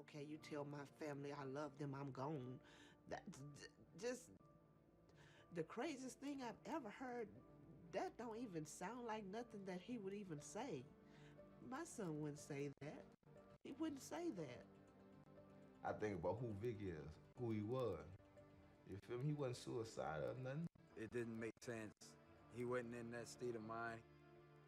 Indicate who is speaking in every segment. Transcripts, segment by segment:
Speaker 1: okay, you tell my family I love them, I'm gone. That's just the craziest thing I've ever heard. That don't even sound like nothing that he would even say. My son wouldn't say that. He wouldn't say that.
Speaker 2: I think about who Vic is, who he was. You feel me? He wasn't suicidal or nothing.
Speaker 3: It didn't make sense. He wasn't in that state of mind.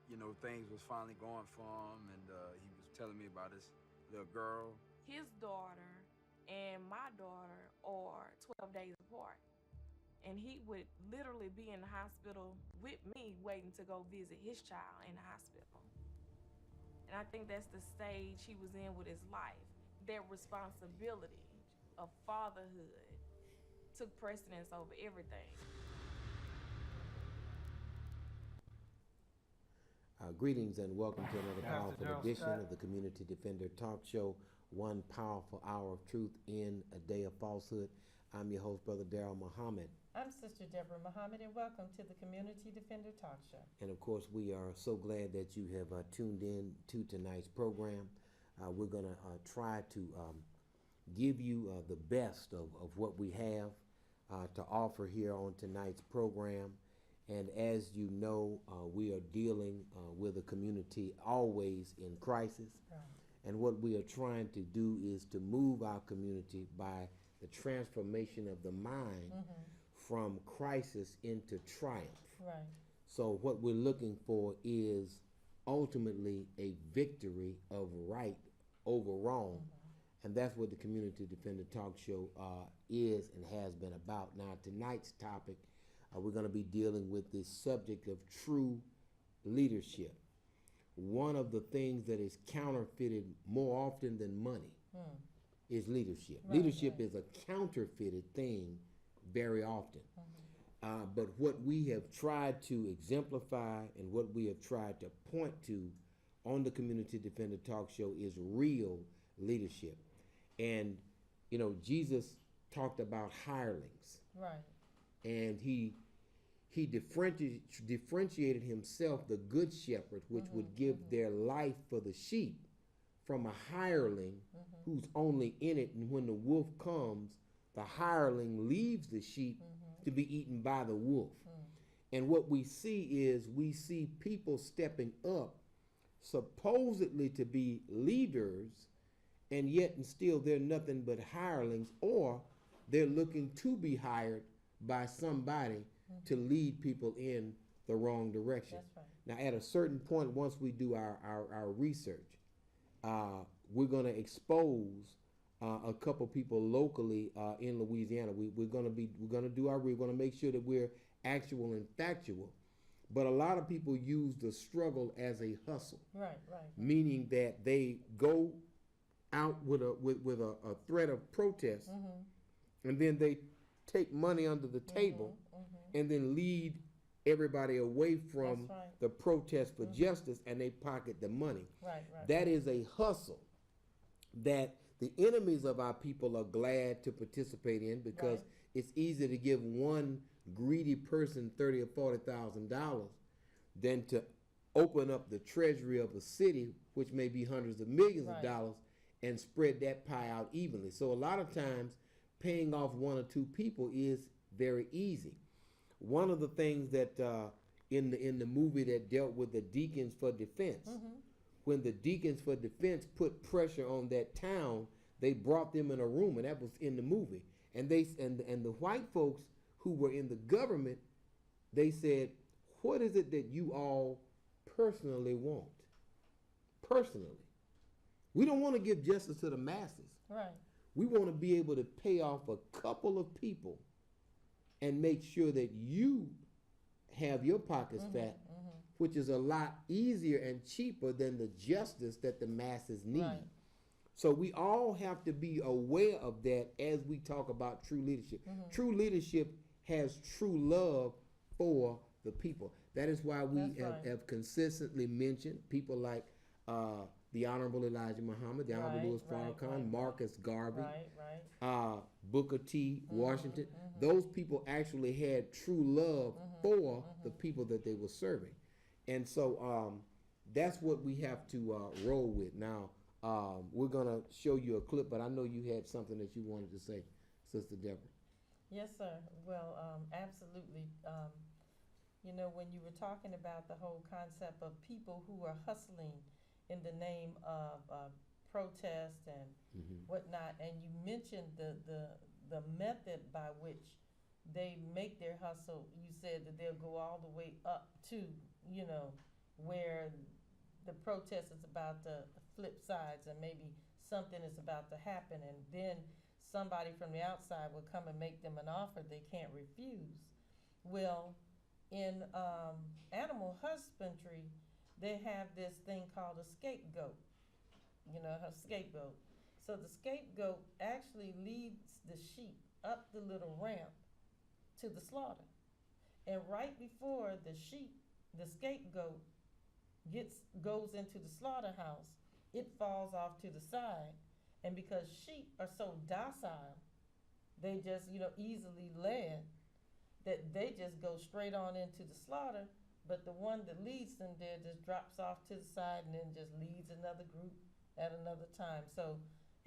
Speaker 3: You know, things was finally going for him, and he was telling me about his little girl.
Speaker 4: His daughter and my daughter are 12 days apart. And he would literally be in the hospital with me waiting to go visit his child in the hospital. And I think that's the stage he was in with his life. That responsibility of fatherhood took precedence over everything.
Speaker 5: Greetings and welcome to another powerful edition of the Community Defender Talk Show, one powerful hour of truth in a day of falsehood. I'm your host, Brother Darrell Muhammad.
Speaker 6: I'm Sister Deborah Muhammad, and welcome to the Community Defender Talk Show.
Speaker 5: And of course, we are so glad that you have tuned in to tonight's program. We're going to try to give you the best of what we have to offer here on tonight's program. And as you know, we are dealing with a community always in crisis.
Speaker 6: Right.
Speaker 5: And what we are trying to do is to move our community by the transformation of the mind from crisis into triumph.
Speaker 6: Right.
Speaker 5: So what we're looking for is ultimately a victory of right over wrong. And that's what the Community Defender Talk Show is and has been about. Now, tonight's topic, we're going to be dealing with this subject of true leadership. One of the things that is counterfeited more often than money is leadership.
Speaker 6: Right,
Speaker 5: Leadership
Speaker 6: right.
Speaker 5: is a counterfeited thing very often. But what we have tried to exemplify and what we have tried to point to on the Community Defender Talk Show is real leadership. And, you know, Jesus talked about hirelings.
Speaker 6: Right.
Speaker 5: And he differentiated himself, the good shepherd, which would give their life for the sheep, from a hireling who's only in it, and when the wolf comes, the hireling leaves the sheep to be eaten by the wolf. And what we see people stepping up supposedly to be leaders, and yet and still they're nothing but hirelings, or they're looking to be hired by somebody to lead people in the wrong direction.
Speaker 6: That's right.
Speaker 5: Now, at a certain point, once we do our research, we're going to expose a couple people locally in Louisiana. We're going to make sure that we're actual and factual. But a lot of people use the struggle as a hustle.
Speaker 6: Right.
Speaker 5: Meaning that they go out with a threat of protest, and then they take money under the table and then lead everybody away from the protest for justice, and they pocket the money.
Speaker 6: Right.
Speaker 5: That is a hustle that the enemies of our people are glad to participate in, because it's easy to give one greedy person $30,000 or $40,000 than to open up the treasury of a city, which may be hundreds of millions of dollars, and spread that pie out evenly. So a lot of times, paying off one or two people is very easy. One of the things that in the movie that dealt with the Deacons for Defense, when the Deacons for Defense put pressure on that town, they brought them in a room, and that was in the movie. And the white folks who were in the government, they said, "What is it that you all personally want? Personally, we don't want to give justice to the masses.
Speaker 6: Right.
Speaker 5: We want to be able to pay off a couple of people and make sure that you have your pockets fat, which is a lot easier and cheaper than the justice that the masses need."
Speaker 6: Right.
Speaker 5: So we all have to be aware of that as we talk about true leadership. True leadership has true love for the people. That is why we have consistently mentioned people like the Honorable Elijah Muhammad, the Honorable Louis Farrakhan, Marcus Garvey, Booker T. Washington. Those people actually had true love for the people that they were serving. And so that's what we have to roll with. Now, We're going to show you a clip, but I know you had something that you wanted to say, Sister Deborah.
Speaker 6: Yes, sir. Well, absolutely. You know, when you were talking about the whole concept of people who are hustling in the name of protest and whatnot, and you mentioned the method by which they make their hustle. You said that they'll go all the way up to, you know, where the protest is about to flip sides and maybe something is about to happen, and then somebody from the outside will come and make them an offer they can't refuse. Well, in animal husbandry, they have this thing called a scapegoat. You know, a scapegoat. So the scapegoat actually leads the sheep up the little ramp to the slaughter. And right before the scapegoat goes into the slaughterhouse, it falls off to the side. And because sheep are so docile, they just, you know, easily led, that they just go straight on into the slaughter, but the one that leads them there just drops off to the side and then just leads another group at another time. So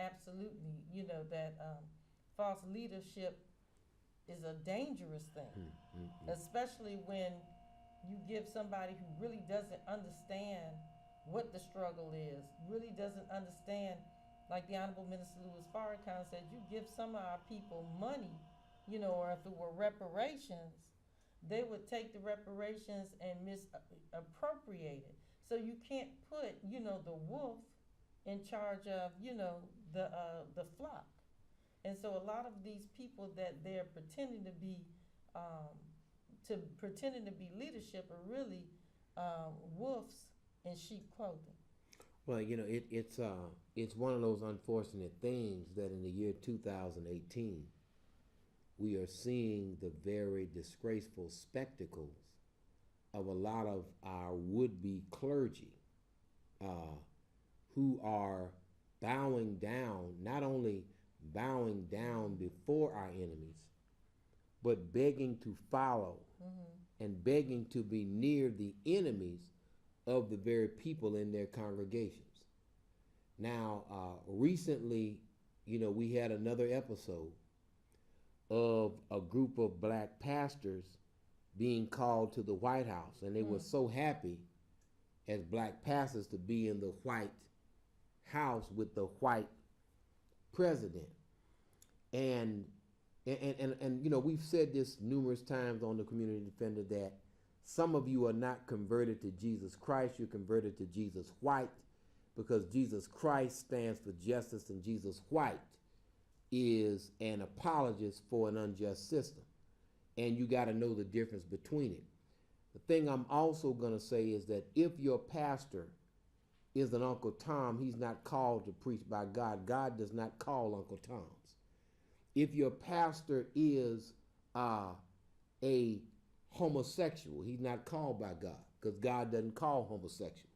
Speaker 6: absolutely, you know, that false leadership is a dangerous thing, especially when you give somebody who really doesn't understand what the struggle is, really doesn't understand, like the Honorable Minister Louis Farrakhan said, you give some of our people money, you know, or if it were reparations, they would take the reparations and misappropriate it. So you can't put, you know, the wolf in charge of, you know, the flock. And so a lot of these people that they're pretending to be leadership are really wolves in sheep clothing.
Speaker 5: Well, you know, it's one of those unfortunate things that in the year 2018, we are seeing the very disgraceful spectacles of a lot of our would-be clergy who are bowing down, not only bowing down before our enemies, but begging to follow and begging to be near the enemies of the very people in their congregations. Now, recently, you know, we had another episode of a group of black pastors being called to the White House, and they were so happy as black pastors to be in the White House with the white president. And you know, we've said this numerous times on the Community Defender that some of you are not converted to Jesus Christ, you're converted to Jesus White, because Jesus Christ stands for justice and Jesus White is an apologist for an unjust system. And you got to know the difference between it. The thing I'm also going to say is that if your pastor is an Uncle Tom, he's not called to preach by God. God does not call Uncle Toms. If your pastor is a homosexual, he's not called by God, because God doesn't call homosexuals.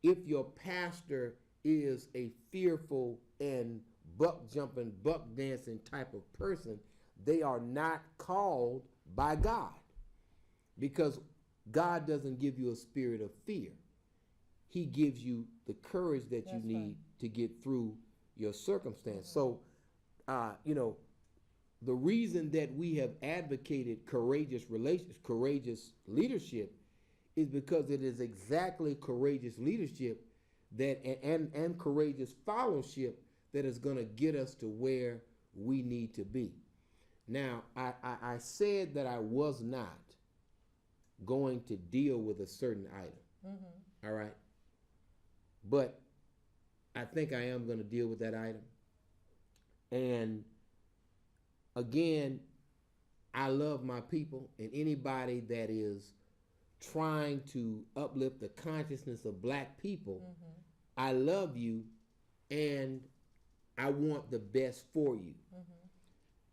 Speaker 5: If your pastor is a fearful and buck jumping, buck dancing type of person, they are not called by God, because God doesn't give you a spirit of fear. He gives you the courage that you need to get through your circumstance. So, you know, the reason that we have advocated courageous leadership is because it is exactly courageous leadership that and courageous fellowship that is going to get us to where we need to be. Now, I said that I was not going to deal with a certain item. All right. But I think I am going to deal with that item. And again, I love my people, and anybody that is trying to uplift the consciousness of black people, I love you and I want the best for you.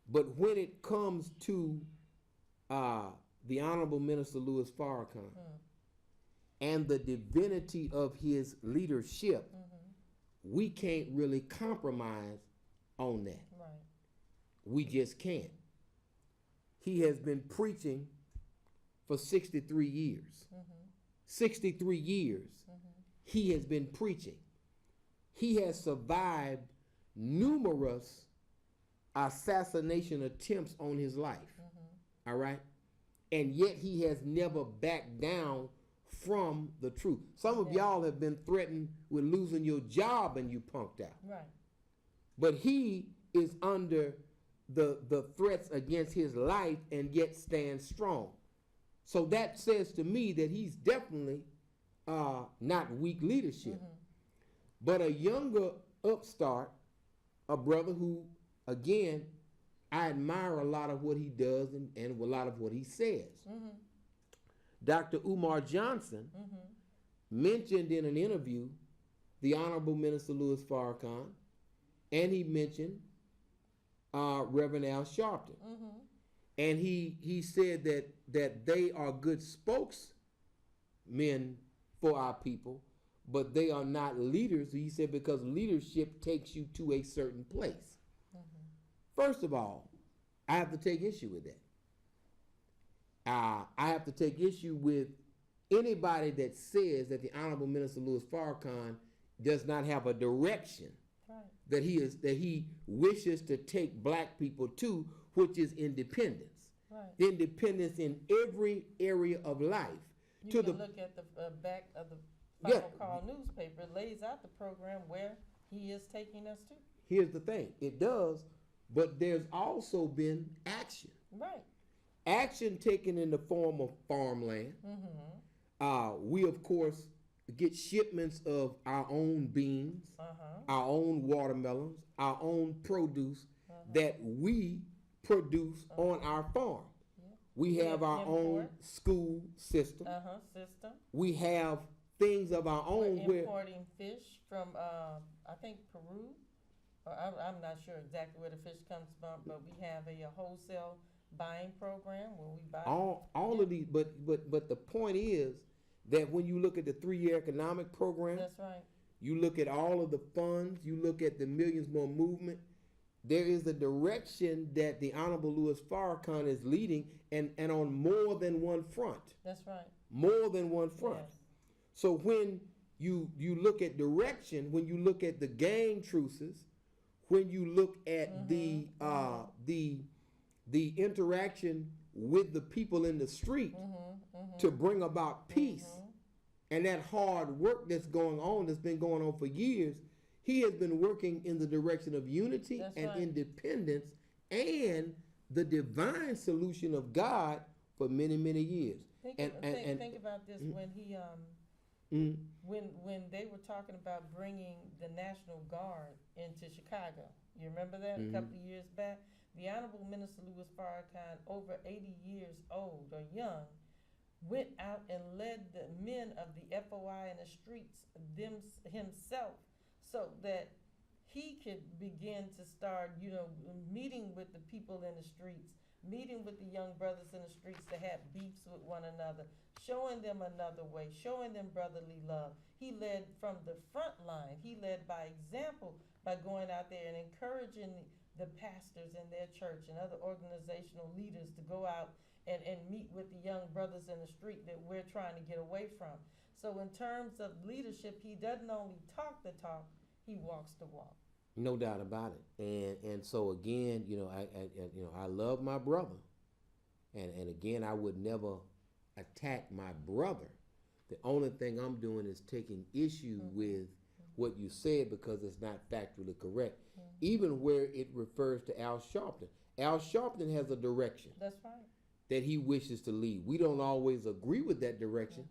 Speaker 5: But when it comes to the Honorable Minister Louis Farrakhan and the divinity of his leadership, we can't really compromise on that.
Speaker 6: Right.
Speaker 5: We just can't. He has been preaching for 63 years. 63 years he has been preaching. he has survived numerous assassination attempts on his life. All right? And yet he has never backed down from the truth. Some of y'all have been threatened with losing your job and you punked out.
Speaker 6: Right.
Speaker 5: But he is under the threats against his life and yet stands strong. So that says to me that he's definitely not weak leadership. But a younger upstart, a brother who, again, I admire a lot of what he does and a lot of what he says. Dr. Umar Johnson mentioned in an interview the Honorable Minister Louis Farrakhan, and he mentioned Reverend Al Sharpton. And he said that they are good spokesmen for our people, but they are not leaders. He said because leadership takes you to a certain place. First of all, I have to take issue with that. I have to take issue with anybody that says that the Honorable Minister Louis Farrakhan does not have a direction that he wishes to take black people to, which is independence. Independence in every area of life.
Speaker 6: You can look at the back of the Bible Call newspaper. It lays out the program where he is taking us to.
Speaker 5: Here's the thing. It does, but there's also been action.
Speaker 6: Right.
Speaker 5: Action taken in the form of farmland. We, of course, get shipments of our own beans, our own watermelons, our own produce that we produce on our farm. We have our own school system. We have things of our own.
Speaker 6: We're importing fish from, I think, Peru. Or I'm not sure exactly where the fish comes from, but we have a wholesale buying program where we buy
Speaker 5: all of these. But the point is that when you look at the 3-year economic program,
Speaker 6: that's right.
Speaker 5: You look at all of the funds, you look at the Millions More movement, there is a direction that the Honorable Louis Farrakhan is leading, and on more than one front.
Speaker 6: That's right.
Speaker 5: More than one front.
Speaker 6: Yes.
Speaker 5: So when you look at direction, when you look at the gang truces, when you look at the interaction with the people in the street to bring about peace, and that hard work that's going on, that's been going on for years, he has been working in the direction of unity and independence and the divine solution of God for many, many years.
Speaker 6: Think about this when he when they were talking about bringing the National Guard into Chicago. You remember that a couple of years back? The Honorable Minister Louis Farrakhan, over 80 years old or young, went out and led the men of the FOI in the streets himself, so that he could begin to start, meeting with the people in the streets, meeting with the young brothers in the streets that had beefs with one another, showing them another way, showing them brotherly love. He led from the front line. He led by example by going out there and encouraging the pastors in their church and other organizational leaders to go out and meet with the young brothers in the street that we're trying to get away from. So in terms of leadership, he doesn't only talk the talk, he walks the walk.
Speaker 5: No doubt about it. And so again, I love my brother. And again, I would never attack my brother. The only thing I'm doing is taking issue with what you said because it's not factually correct. Even where it refers to Al Sharpton. Al Sharpton has a direction.
Speaker 6: That's right.
Speaker 5: That he wishes to lead. We don't always agree with that direction,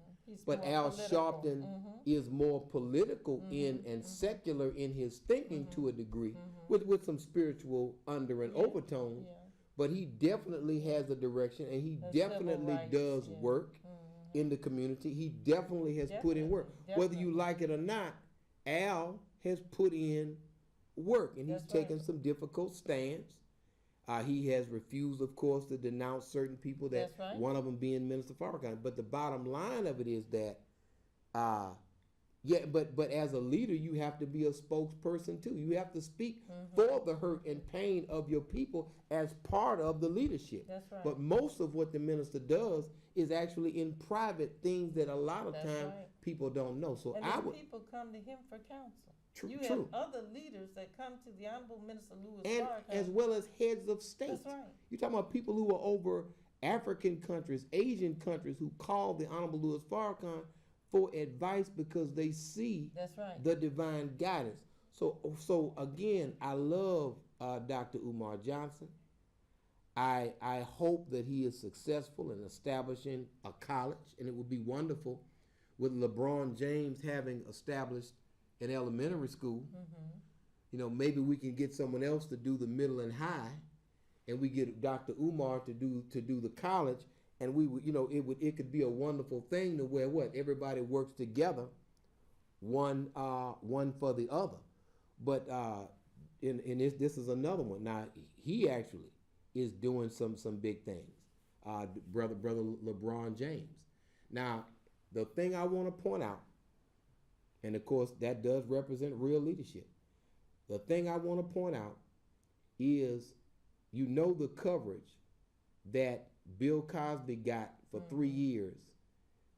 Speaker 5: but Al Sharpton is more political and secular in his thinking to a degree, with some spiritual under and overtones. But he definitely has a direction, and he definitely does work in the community. He definitely has put in work. Whether you like it or not, Al has put in work, and he's taken some difficult stands. He has refused, of course, to denounce certain people, one of them being Minister Farrakhan. But the bottom line of it is that, but as a leader, you have to be a spokesperson too. You have to speak for the hurt and pain of your people as part of the leadership.
Speaker 6: That's right.
Speaker 5: But most of what the minister does is actually in private things that a lot of times people don't know. So
Speaker 6: And
Speaker 5: I
Speaker 6: then
Speaker 5: would
Speaker 6: people come to him for counsel.
Speaker 5: true,
Speaker 6: You
Speaker 5: true.
Speaker 6: have other leaders that come to the Honorable Minister Louis
Speaker 5: And
Speaker 6: Farrakhan.
Speaker 5: as well as heads of state.
Speaker 6: That's right.
Speaker 5: You're talking about people who are over African countries, Asian countries, who call the Honorable Louis Farrakhan for advice because they see
Speaker 6: That's right.
Speaker 5: the divine guidance. So again, I love Dr. Umar Johnson. I hope that he is successful in establishing a college, and it would be wonderful with LeBron James having established an elementary school.
Speaker 6: Mm-hmm.
Speaker 5: You know, maybe we can get someone else to do the middle and high, and we get Dr. Umar to do the college, and we would, you know, it could be a wonderful thing to where everybody works together, one for the other. But in this is another one. Now he actually is doing some big things, brother LeBron James. Now the thing I want to point out, and of course that does represent real leadership. The thing I want to point out is, you know, the coverage that Bill Cosby got for 3 years,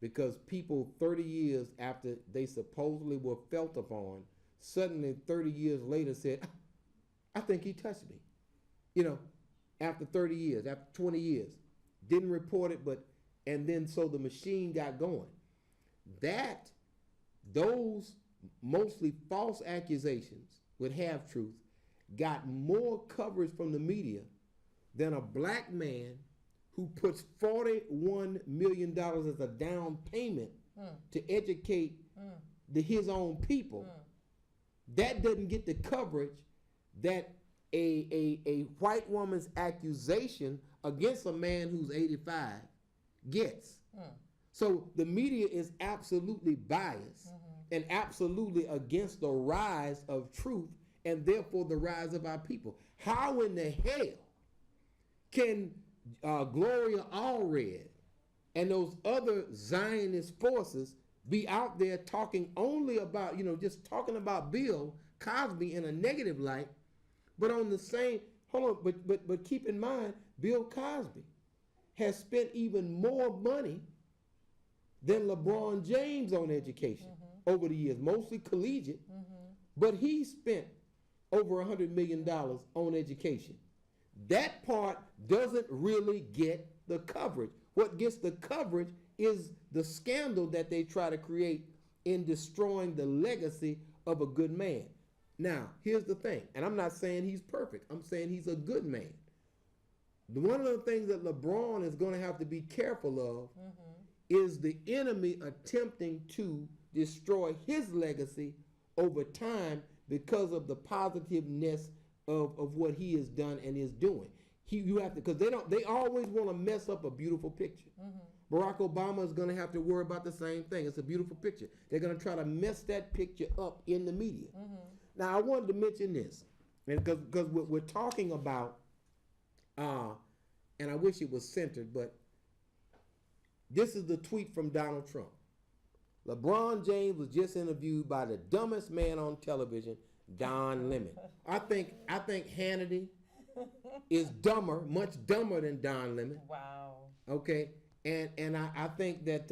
Speaker 5: because people 30 years after they supposedly were felt upon, suddenly 30 years later said, I think he touched me. You know, after 30 years, after 20 years, didn't report it, and then so the machine got going. Those mostly false accusations with half-truths got more coverage from the media than a black man who puts $41 million as a down payment to educate his own people. That doesn't get the coverage that a white woman's accusation against a man who's 85 gets. So the media is absolutely biased and absolutely against the rise of truth and therefore the rise of our people. How in the hell can Gloria Allred and those other Zionist forces be out there talking only about, just talking about Bill Cosby in a negative light, but on the same, but keep in mind, Bill Cosby has spent even more money than LeBron James on education over the years, mostly collegiate, but he spent over $100 million on education. That part doesn't really get the coverage. What gets the coverage is the scandal that they try to create in destroying the legacy of a good man. Now, here's the thing, and I'm not saying he's perfect. I'm saying he's a good man. One of the things that LeBron is going to have to be careful of is the enemy attempting to destroy his legacy over time because of the positiveness of what he has done and is doing. You have to, because they always want to mess up a beautiful picture. Barack Obama is going to have to worry about the same thing. It's a beautiful picture. They're going to try to mess that picture up in the media. Now, I wanted to mention this, because we're talking about, and I wish it was centered, but this is the tweet from Donald Trump. LeBron James was just interviewed by the dumbest man on television, Don Lemon. I think Hannity is dumber, much dumber than Don Lemon.
Speaker 6: Wow.
Speaker 5: Okay, and I think that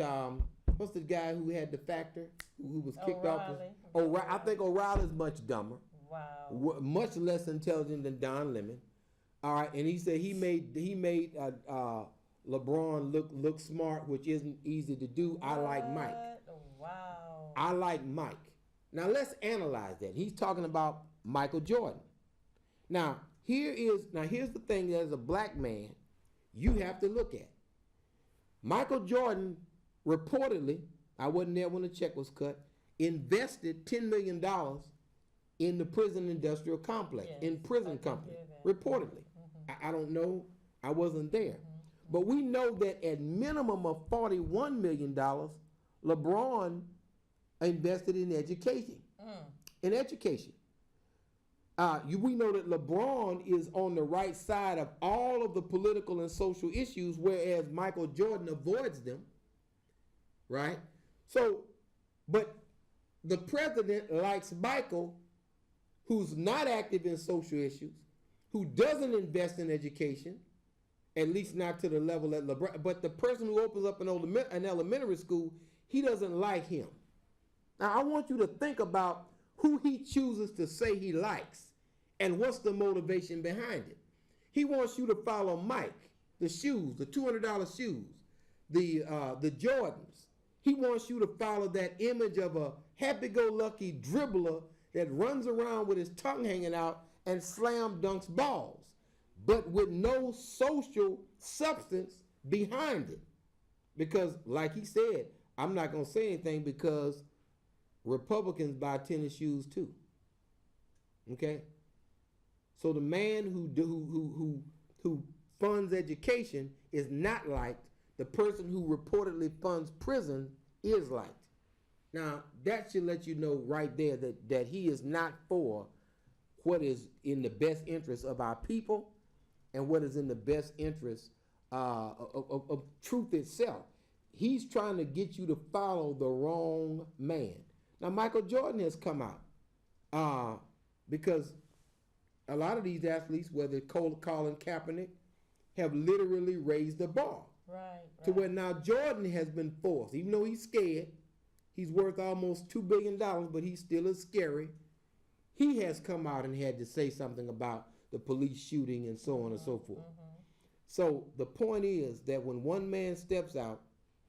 Speaker 5: what's the guy who had the factor who was kicked off? O'Reilly. I think O'Reilly's much dumber.
Speaker 6: Wow.
Speaker 5: Much less intelligent than Don Lemon. All right, and he said he made LeBron look smart, which isn't easy to do.
Speaker 6: What?
Speaker 5: I like Mike.
Speaker 6: Wow.
Speaker 5: I like Mike. Now let's analyze that. He's talking about Michael Jordan. Now here's the thing that as a black man, you have to look at. Michael Jordan reportedly, I wasn't there when the check was cut, invested $10 million in the prison industrial complex, in prison company, reportedly. I don't know, I wasn't there. But we know that at minimum of $41 million, LeBron invested in education. In education. We know that LeBron is on the right side of all of the political and social issues, whereas Michael Jordan avoids them, right? So, but the president likes Michael, who's not active in social issues, who doesn't invest in education, at least not to the level that LeBron, but the person who opens up an elementary school, he doesn't like him. Now, I want you to think about who he chooses to say he likes and what's the motivation behind it. He wants you to follow Mike, the shoes, the $200 shoes, the Jordans. He wants you to follow that image of a happy-go-lucky dribbler that runs around with his tongue hanging out and slam dunks balls, but with no social substance behind it. Because, like he said, I'm not going to say anything because Republicans buy tennis shoes too. Okay? So the man who funds education is not liked. The person who reportedly funds prison is liked. Now, that should let you know right there that he is not for what is in the best interest of our people and what is in the best interest of truth itself. He's trying to get you to follow the wrong man. Now, Michael Jordan has come out because a lot of these athletes, whether Colin Kaepernick, have literally raised the bar.
Speaker 6: Right.
Speaker 5: To where now Jordan has been forced, even though he's scared, he's worth almost $2 billion, but he still is scary. He has come out and had to say something about the police shooting and so on and so forth. So the point is that when one man steps out,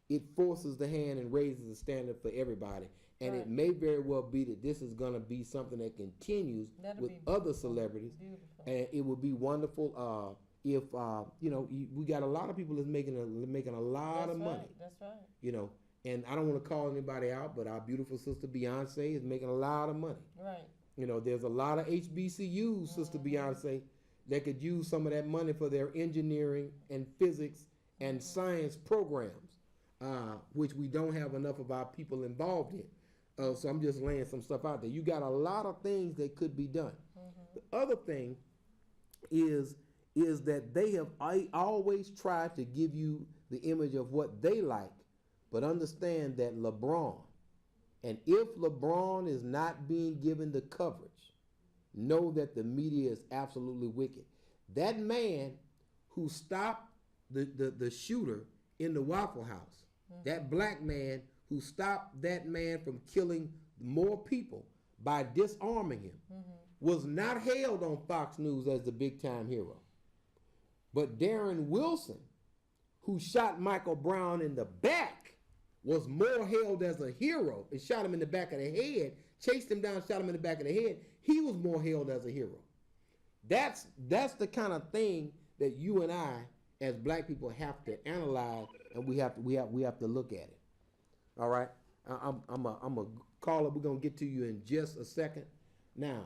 Speaker 5: it forces the hand and raises the standard for everybody. And it may very well be that this is going to be something that continues with other celebrities.
Speaker 6: Beautiful.
Speaker 5: And it would be wonderful if, we got a lot of people that's making a lot of money.
Speaker 6: That's right.
Speaker 5: You know, and I don't want to call anybody out, but our beautiful sister Beyonce is making a lot of money.
Speaker 6: Right.
Speaker 5: You know, there's a lot of HBCUs, Sister Beyonce, that could use some of that money for their engineering and physics and science programs, which we don't have enough of our people involved in. So I'm just laying some stuff out there. You got a lot of things that could be done. The other thing is that they have always tried to give you the image of what they like, but understand that LeBron, and if LeBron is not being given the coverage, know that the media is absolutely wicked. That man who stopped the shooter in the Waffle House, that black man who stopped that man from killing more people by disarming him, was not hailed on Fox News as the big-time hero. But Darren Wilson, who shot Michael Brown in the back, was more hailed as a hero and shot him in the back of the head, chased him down, shot him in the back of the head. He was more hailed as a hero. That's the kind of thing that you and I, as black people, have to analyze, and we have to look at it. All right, I'm a caller. We're gonna get to you in just a second. Now,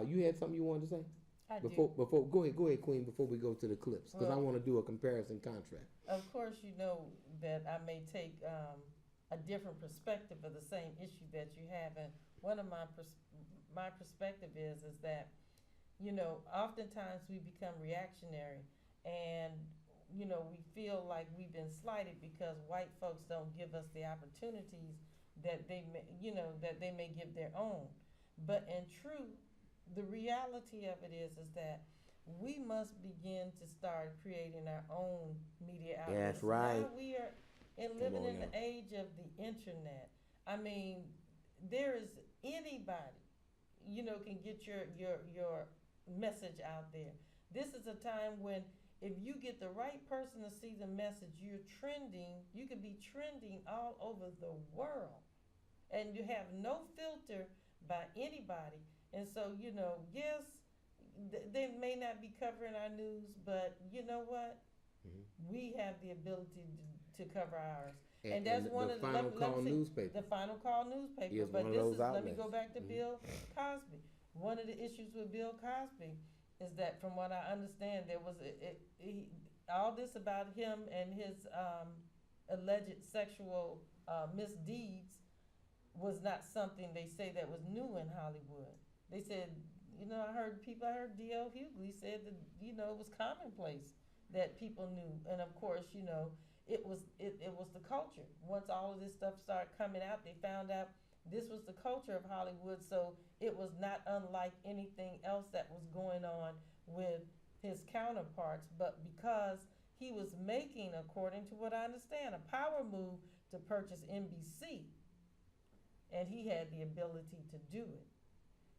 Speaker 5: you had something you wanted to say?
Speaker 6: I
Speaker 5: Before go ahead, Queen. Before we go to the clips, because I want to do a comparison contrast.
Speaker 6: Of course, you know that I may take a different perspective of the same issue that you have, and one of my perspective is that, you know, oftentimes we become reactionary, and you know, we feel like we've been slighted because white folks don't give us the opportunities that they may give their own. But in truth, the reality of it is that we must begin to start creating our own media outlets.
Speaker 5: That's right.
Speaker 6: Now we are living in the age of the internet. I mean, there is anybody, you know, can get your message out there. This is a time when if you get the right person to see the message, you're trending. You could be trending all over the world, and you have no filter by anybody. And so, you know, yes, they may not be covering our news, but you know what? We have the ability to cover ours. And that's one of the
Speaker 5: Final Call newspaper.
Speaker 6: The Final Call newspaper.
Speaker 5: Is
Speaker 6: but
Speaker 5: one of those
Speaker 6: let me
Speaker 5: outlets.
Speaker 6: go back to Bill Cosby. One of the issues with Bill Cosby is that, from what I understand, there was all this about him and his alleged sexual misdeeds was not something they say that was new in Hollywood. They said, you know, I heard D.L. Hughley said that, you know, it was commonplace that people knew. And of course, you know, it was the culture. Once all of this stuff started coming out, they found out this was the culture of Hollywood. So it was not unlike anything else that was going on with his counterparts. But because he was making, according to what I understand, a power move to purchase NBC. and he had the ability to do it.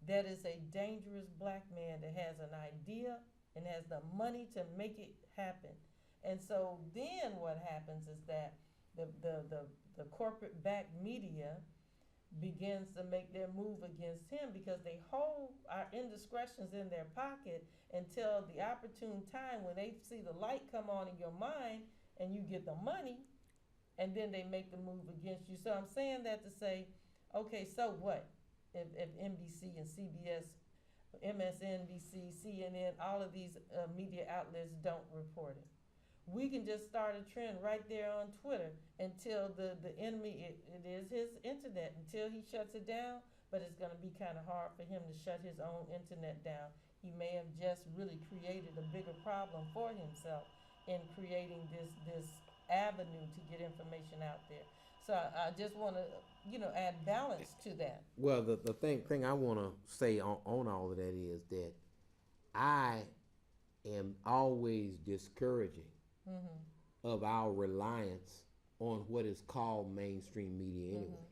Speaker 6: That is a dangerous black man that has an idea and has the money to make it happen. And so then what happens is that the corporate backed media begins to make their move against him because they hold our indiscretions in their pocket until the opportune time when they see the light come on in your mind and you get the money, and then they make the move against you. So I'm saying that to say, okay, so what if NBC and CBS, MSNBC, CNN, all of these media outlets don't report it? We can just start a trend right there on Twitter until the enemy, it is his internet, until he shuts it down, but it's going to be kind of hard for him to shut his own internet down. He may have just really created a bigger problem for himself in creating this avenue to get information out there. So I just want to, add balance to that.
Speaker 5: Well, the thing I want to say on all of that is that I am always discouraging of our reliance on what is called mainstream media anyway,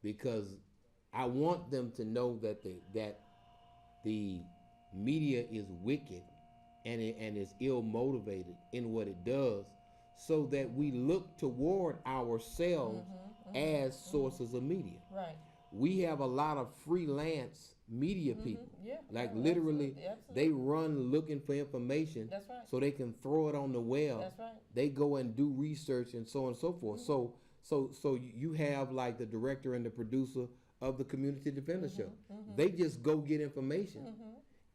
Speaker 5: because I want them to know that the media is wicked and is ill motivated in what it does, so that we look toward ourselves as sources of media.
Speaker 6: Right.
Speaker 5: We have a lot of freelance media people.
Speaker 6: Yeah.
Speaker 5: Like
Speaker 6: yeah,
Speaker 5: literally,
Speaker 6: absolutely.
Speaker 5: they run looking for information.
Speaker 6: That's right.
Speaker 5: So they can throw it on the web.
Speaker 6: That's right.
Speaker 5: They go and do research and so on and so forth. So you have like the director and the producer of the Community Defender Show. They just go get information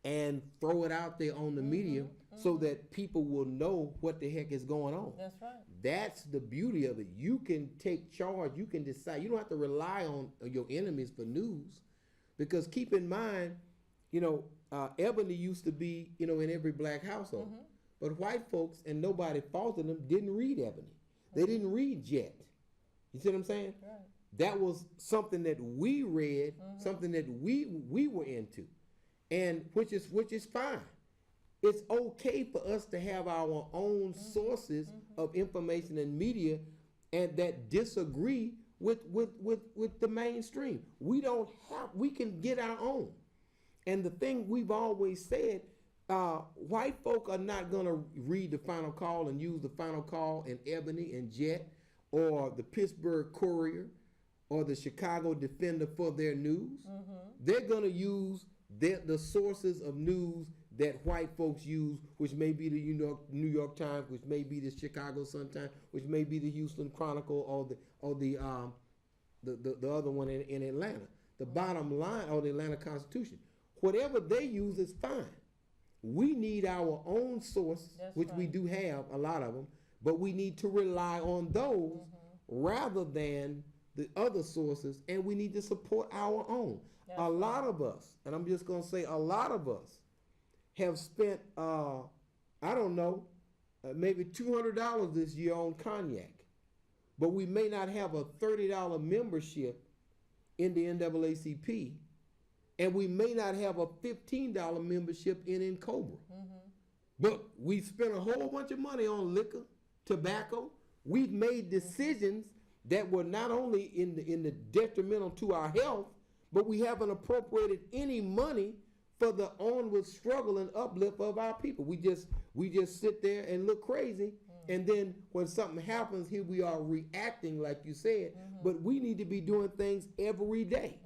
Speaker 5: and throw it out there on the media so that people will know what the heck is going on.
Speaker 6: That's right.
Speaker 5: That's the beauty of it. You can take charge. You can decide. You don't have to rely on your enemies for news, because keep in mind, Ebony used to be, in every black household. But white folks, and nobody faulted them, didn't read Ebony. They didn't read Jet. You see what I'm saying?
Speaker 6: Right.
Speaker 5: That was something that we read, something that we were into, and which is fine. It's okay for us to have our own sources of information and media, and that disagree with the mainstream. We can get our own. And the thing we've always said, white folk are not gonna read the Final Call and use the Final Call and Ebony and Jet or the Pittsburgh Courier or the Chicago Defender for their news. They're gonna use the sources of news that white folks use, which may be the New York Times, which may be the Chicago Sun-Times, which may be the Houston Chronicle, or the other one in Atlanta. The bottom line, or the Atlanta Constitution. Whatever they use is fine. We need our own sources, which we do have a lot of them, but we need to rely on those rather than the other sources, and we need to support our own. A lot of us, and I'm just going to say a lot of us, have spent, maybe $200 this year on cognac, but we may not have a $30 membership in the NAACP, and we may not have a $15 membership in Cobra. But we spent a whole bunch of money on liquor, tobacco. We've made decisions that were not only in the detrimental to our health, but we haven't appropriated any money for the onward struggle and uplift of our people. We just sit there and look crazy, and then when something happens, here we are reacting like you said. But we need to be doing things every day.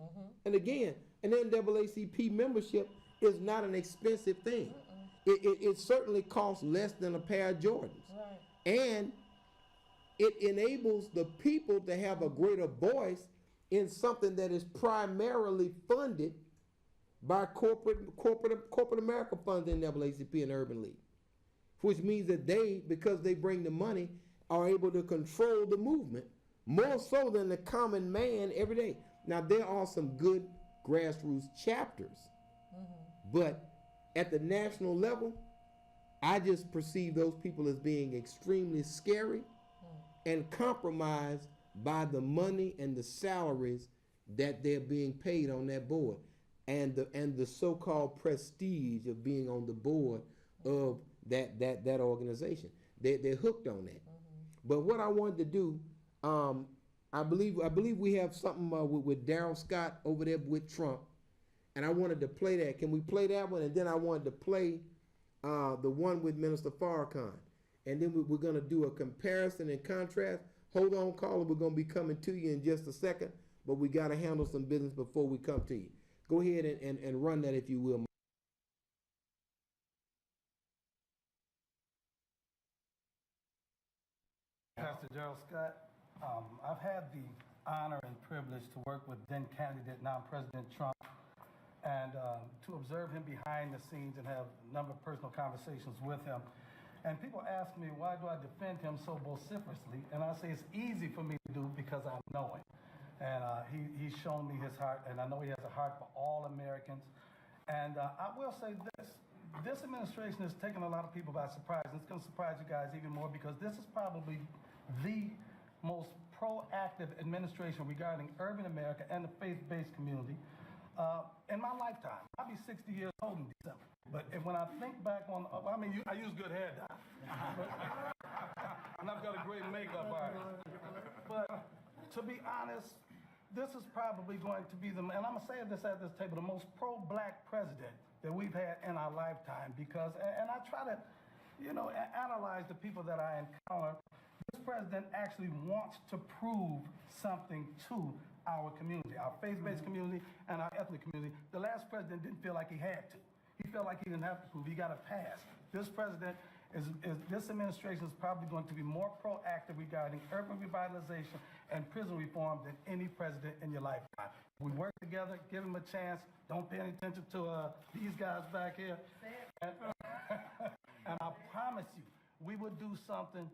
Speaker 5: And again, an NAACP membership is not an expensive thing. It certainly costs less than a pair of Jordans.
Speaker 6: Right.
Speaker 5: And it enables the people to have a greater voice in something that is primarily funded by corporate America funds in NAACP and Urban League, which means that they, because they bring the money, are able to control the movement more so than the common man every day. Now, there are some good grassroots chapters, but at the national level, I just perceive those people as being extremely scary and compromised by the money and the salaries that they're being paid on that board, and the so-called prestige of being on the board of that organization. They're hooked on that. But what I wanted to do, I believe we have something with Darrell Scott over there with Trump, and I wanted to play that. Can we play that one? And then I wanted to play the one with Minister Farrakhan, and then we're going to do a comparison and contrast. Hold on, caller. We're going to be coming to you in just a second, but we got to handle some business before we come to you. Go ahead and run that if you will.
Speaker 7: Pastor Gerald Scott, I've had the honor and privilege to work with then candidate, now President Trump, and to observe him behind the scenes and have a number of personal conversations with him. And people ask me, why do I defend him so vociferously? And I say it's easy for me to do because I know him. And he's shown me his heart, and I know he has a heart for all Americans. And I will say this administration has taken a lot of people by surprise, and it's going to surprise you guys even more because this is probably the most proactive administration regarding urban America and the faith-based community in my lifetime. I'll be 60 years old in December. But when I think back on, I use good hair dye. And I've got a great makeup artist. But to be honest, this is probably going to be and I'm going to say this at this table, the most pro-black president that we've had in our lifetime because, and I try to, analyze the people that I encounter. This president actually wants to prove something to our community, our faith-based community and our ethnic community. The last president didn't feel like he had to. He felt like he didn't have to prove. He got a pass. This president this administration is probably going to be more proactive regarding urban revitalization and prison reform than any president in your lifetime. We work together, give him a chance. Don't pay any attention to these guys back here. And I promise you, we will do something.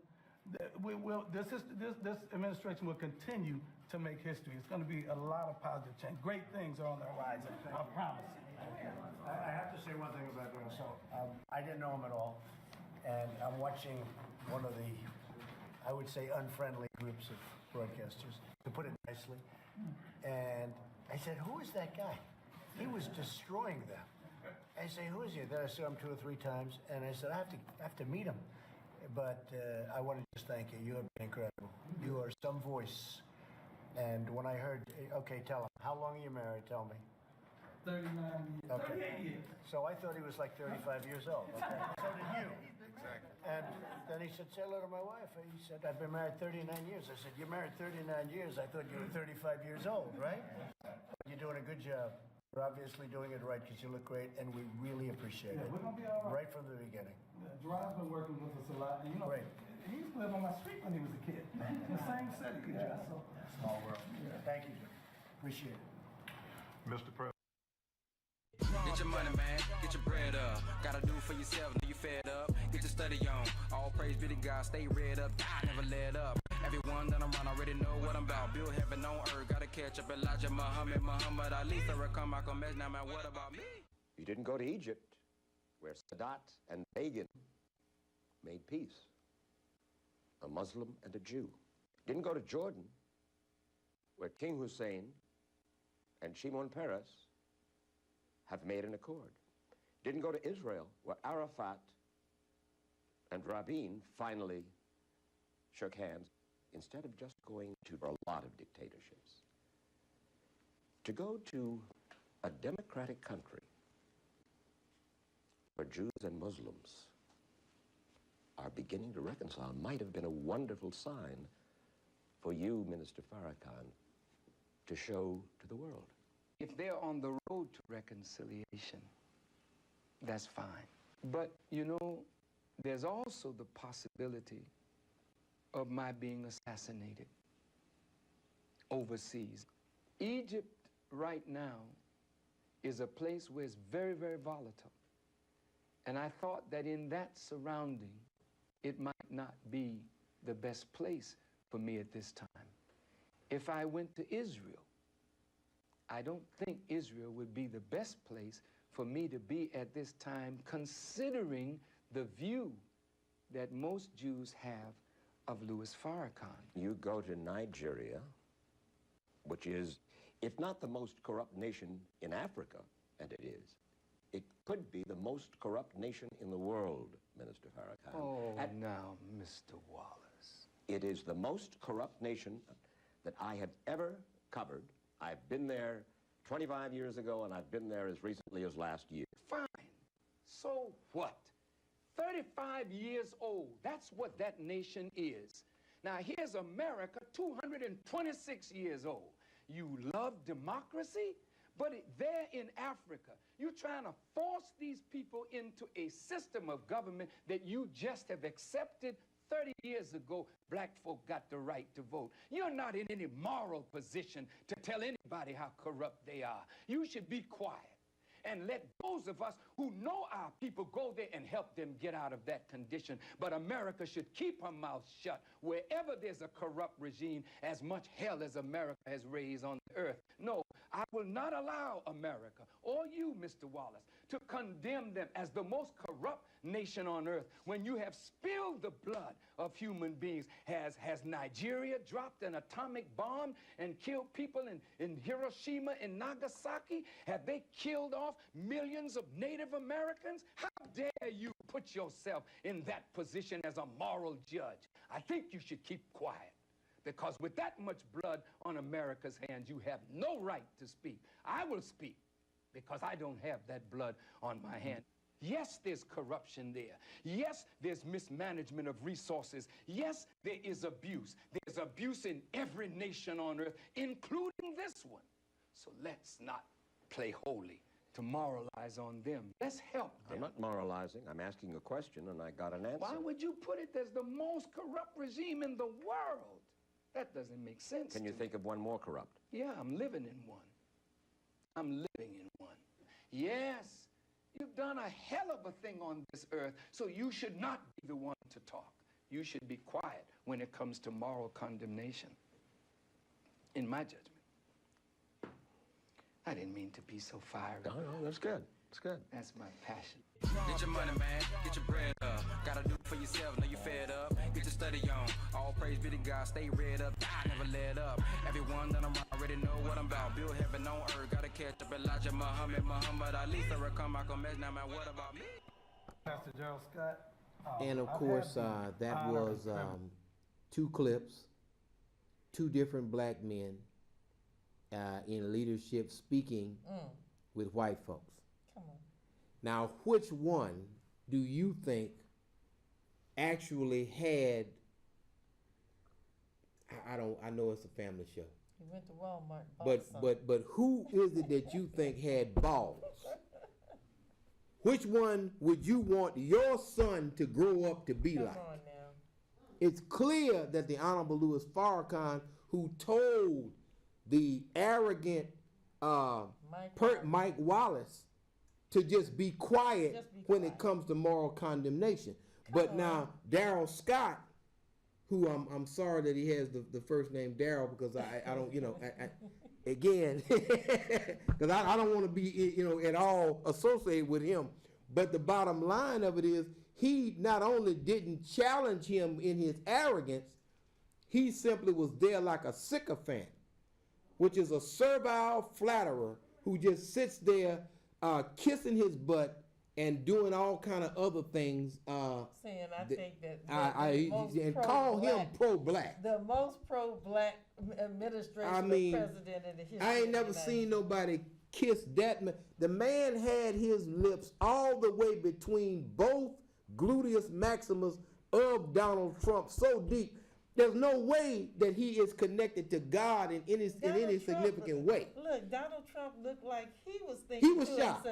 Speaker 7: This administration will continue to make history. It's going to be a lot of positive change. Great things are on the horizon. I promise you.
Speaker 8: I have to say one thing about Bill. So I didn't know him at all, and I'm watching one of the, I would say, unfriendly groups of broadcasters, to put it nicely. And I said, "Who is that guy?" He was destroying them. I say, "Who is he?" Then I saw him 2 or 3 times, and I said, I have to meet him. But I want to just thank you. You have been incredible. You are some voice. And when I heard, okay, tell him, how long are you married? Tell me.
Speaker 7: 39 years.
Speaker 8: Okay.
Speaker 7: 38 years.
Speaker 8: So I thought he was like 35 years old. Okay. So did you.
Speaker 2: Exactly.
Speaker 8: And then he said, "Say hello to my wife." He said, "I've been married 39 years." I said, "You're married 39 years. I thought you were 35 years old, right?" You're doing a good job. You're obviously doing it right because you look great, and we really appreciate it.
Speaker 7: We're going to be all right.
Speaker 8: Right from the beginning.
Speaker 7: Gerard's been working with us a lot. And,
Speaker 8: Great.
Speaker 7: He used to live on my street when he was a kid. The same city. Yeah. So.
Speaker 8: Small world. Thank you, Jim. Appreciate it.
Speaker 2: Mr. President.
Speaker 9: Get your money, man. Get your bread up. Gotta do it for yourself. Know you fed up. Get your study on. All praise be to God. Stay read up. Never let up. Everyone that I'm around already know what I'm about. Build heaven on earth. Gotta catch up Elijah, Muhammad Ali, Farrakhan, Malcolm X. Now, man, what about me?
Speaker 10: You didn't go to Egypt, where Sadat and Begin made peace. A Muslim and a Jew. Didn't go to Jordan, where King Hussein and Shimon Peres have made an accord. Didn't go to Israel, where Arafat and Rabin finally shook hands, instead of just going to a lot of dictatorships. To go to a democratic country where Jews and Muslims are beginning to reconcile might have been a wonderful sign for you, Minister Farrakhan, to show to the world.
Speaker 11: If they're on the road to reconciliation, that's fine. But, there's also the possibility of my being assassinated overseas. Egypt right now is a place where it's very, very volatile. And I thought that in that surrounding, it might not be the best place for me at this time. If I went to Israel, I don't think Israel would be the best place for me to be at this time, considering the view that most Jews have of Louis Farrakhan.
Speaker 10: You go to Nigeria, which is, if not the most corrupt nation in Africa, and it is, it could be the most corrupt nation in the world, Minister Farrakhan.
Speaker 11: Oh, now, Mr. Wallace.
Speaker 10: It is the most corrupt nation, that I have ever covered. I've been there 25 years ago, and I've been there as recently as last year.
Speaker 11: Fine. So what? 35 years old. That's what that nation is. Now, here's America, 226 years old. You love democracy, but there in Africa, you're trying to force these people into a system of government that you just have accepted. 30 years ago, black folk got the right to vote. You're not in any moral position to tell anybody how corrupt they are. You should be quiet and let those of us who know our people go there and help them get out of that condition. But America should keep her mouth shut wherever there's a corrupt regime, as much hell as America has raised on the earth. No, I will not allow America, or you, Mr. Wallace, to condemn them as the most corrupt nation on earth when you have spilled the blood of human beings. Has Nigeria dropped an atomic bomb and killed people in Hiroshima and Nagasaki? Have they killed off millions of Native Americans? How dare you put yourself in that position as a moral judge? I think you should keep quiet, because with that much blood on America's hands, you have no right to speak. I will speak, because I don't have that blood on my hand. Yes, there's corruption there. Yes, there's mismanagement of resources. Yes, there is abuse. There's abuse in every nation on earth, including this one. So let's not play holy to moralize on them. Let's help them.
Speaker 10: I'm not moralizing. I'm asking a question, and I got an answer.
Speaker 11: Why would you put it as the most corrupt regime in the world? That doesn't make sense.
Speaker 10: Can you think of one more corrupt?
Speaker 11: Yeah, I'm living in one. I'm living in one. Yes, you've done a hell of a thing on this earth, so you should not be the one to talk. You should be quiet when it comes to moral condemnation, in my judgment. I didn't mean to be so fiery.
Speaker 10: No, that's good. That's good.
Speaker 11: That's my passion.
Speaker 9: Get your money, man. Get your bread up. Gotta do it for yourself. Know you fed up. Get your study on. All praise be to God. Stay read up. I never let up. Everyone that I'm already know what I'm about. Build heaven on earth. Gotta catch up Elijah, Muhammad Ali, Farrakhan, Malcolm X. Now, man, what about me?
Speaker 7: Pastor Gerald Scott.
Speaker 5: And of course, that was two clips, two different black men in leadership speaking with white folks.
Speaker 6: Come on.
Speaker 5: Now, which one do you think actually had? I know it's a family show.
Speaker 6: He went to Walmart. And bought
Speaker 5: But who is it that you think had balls? Which one would you want your son to grow up to be like?
Speaker 6: Come on now.
Speaker 5: It's clear that the Honorable LUS Farrakhan, who told the arrogant Mike Wallace to just be quiet when it comes to moral condemnation. But now Darrell Scott, who I'm sorry that he has the first name Darrell, because I don't, again, because I don't want to be, at all associated with him. But the bottom line of it is, he not only didn't challenge him in his arrogance, he simply was there like a sycophant, which is a servile flatterer who just sits there kissing his butt and doing all kind of other things.
Speaker 6: Saying I think that
Speaker 5: call him pro-black.
Speaker 6: The most pro-black administration of president in the history.
Speaker 5: I ain't never seen nobody kiss that man. The man had his lips all the way between both gluteus maximus of Donald Trump so deep. There's no way that he is connected to God in any significant way.
Speaker 6: Look, Donald Trump looked like he was thinking.
Speaker 5: He was shocked.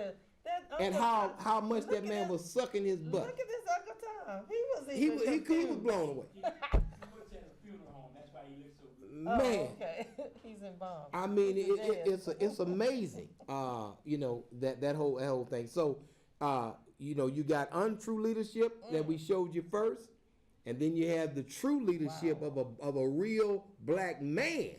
Speaker 5: And how much that man was sucking his butt.
Speaker 6: Look at this Uncle Tom. He
Speaker 5: was blown away. Man,
Speaker 6: okay. He's embalmed.
Speaker 5: I mean, it's amazing. That whole thing. So, you got untrue leadership that we showed you first. And then you have the true leadership of a real black man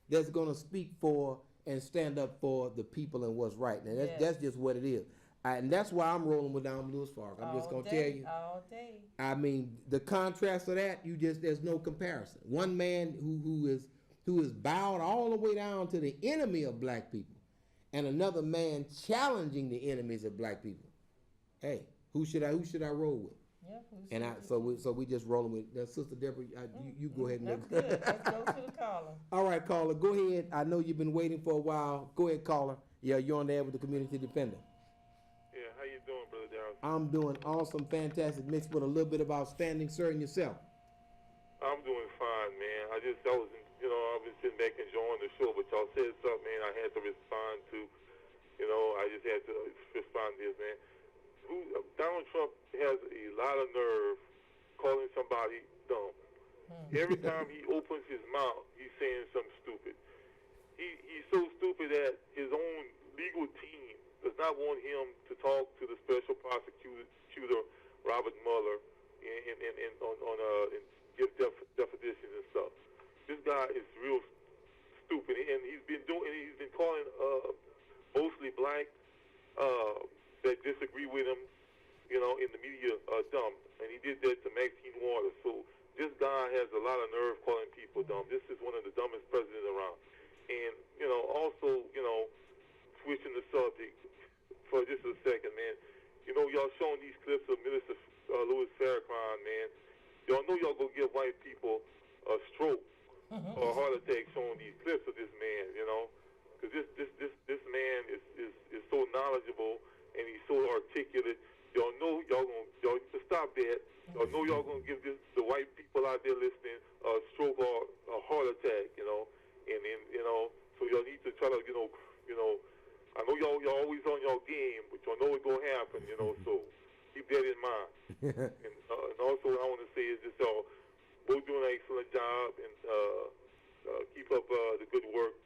Speaker 5: that's going to speak for and stand up for the people and what's right. Now, that's just what it is. And that's why I'm rolling with Don LUS Farrakhan. I'm just going to tell you.
Speaker 6: All day.
Speaker 5: I mean, the contrast of that, there's no comparison. One man who is bowed all the way down to the enemy of black people, and another man challenging the enemies of black people. Hey, who should I roll with?
Speaker 6: Yeah.
Speaker 5: So we just rolling with that. Sister Deborah, you go ahead and
Speaker 6: That's good. Let's go to the caller.
Speaker 5: All right, caller, go ahead. I know you've been waiting for a while. Go ahead, caller. Yeah, you're on the air with the Community Defender.
Speaker 12: Yeah, how you doing, Brother Darrell?
Speaker 5: I'm doing awesome, fantastic, mixed with a little bit of outstanding, sir, and yourself.
Speaker 12: I'm doing fine, man. I was sitting back enjoying the show, but y'all said something, man, I had to respond to. I just had to respond to this, man. Donald Trump has a lot of nerve calling somebody dumb. Every time he opens his mouth, he's saying something stupid. He's so stupid that his own legal team does not want him to talk to the special prosecutor, Robert Mueller, and give definitions and stuff. This guy is real stupid, and he's been calling mostly black that disagree with him, in the media dumb, and he did that to Maxine Waters. So this guy has a lot of nerve calling people dumb. This is one of the dumbest presidents around. And, also, switching the subject for just a second, man. Y'all showing these clips of Minister Louis Farrakhan, man. Y'all know y'all gonna give white people a stroke or a heart attack showing these clips of this man, because this man is so knowledgeable and he's so articulate. Y'all know y'all stop that. Y'all know y'all gonna give the white people out there listening a stroke or a heart attack, and so y'all need to try to, I know y'all always on y'all game, but y'all know it's gonna happen, so keep that in mind. and also what I want to say is just both doing an excellent job and keep up the good work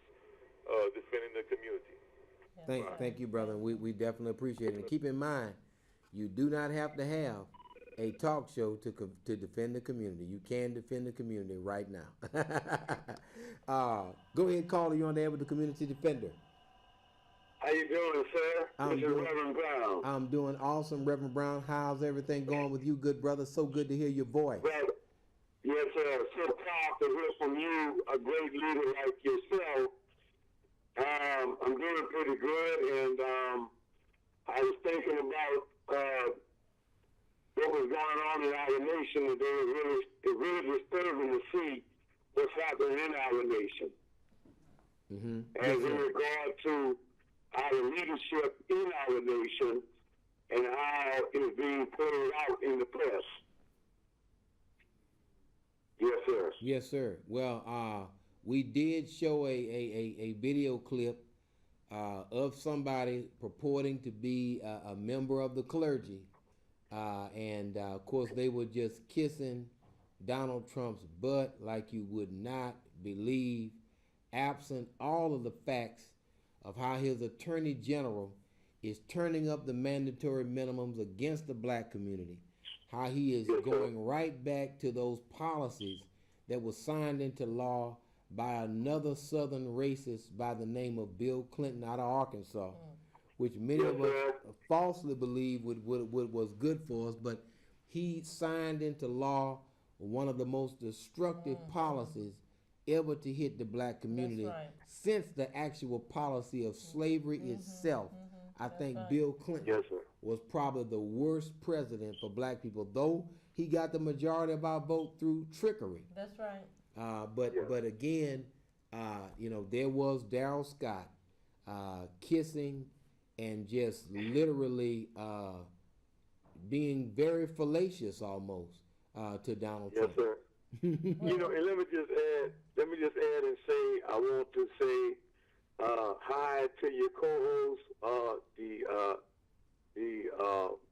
Speaker 12: defending the community.
Speaker 5: Thank you, brother. We definitely appreciate it. And keep in mind, you do not have to have a talk show to defend the community. You can defend the community right now. Go ahead, caller. You're on the air with the Community Defender.
Speaker 13: How you doing, sir? This is Reverend Brown.
Speaker 5: I'm doing awesome, Reverend Brown. How's everything going with you, good brother? So good to hear your voice.
Speaker 13: Well, yes, sir. So proud to hear from you, a great leader like yourself. I'm doing pretty good, and I was thinking about what was going on in our nation today. It really disturbing to see what's happening in our nation. As in regard to our leadership in our nation and how it's being put out in the press. Yes, sir.
Speaker 5: Yes, sir. Well, we did show a video clip of somebody purporting to be a member of the clergy. And of course, they were just kissing Donald Trump's butt like you would not believe, absent all of the facts of how his attorney general is turning up the mandatory minimums against the black community, how he is going right back to those policies that were signed into law by another Southern racist by the name of Bill Clinton out of Arkansas, which many of us falsely believe was good for us, but he signed into law one of the most destructive policies ever to hit the black community since the actual policy of slavery itself. I think Bill Clinton was probably the worst president for black people, though he got the majority of our vote through trickery.
Speaker 6: That's right.
Speaker 5: But again, there was Darrell Scott kissing and just literally being very fallacious almost to Donald Trump.
Speaker 13: Yes, sir. And let me just add and say, I want to say hi to your co-host, the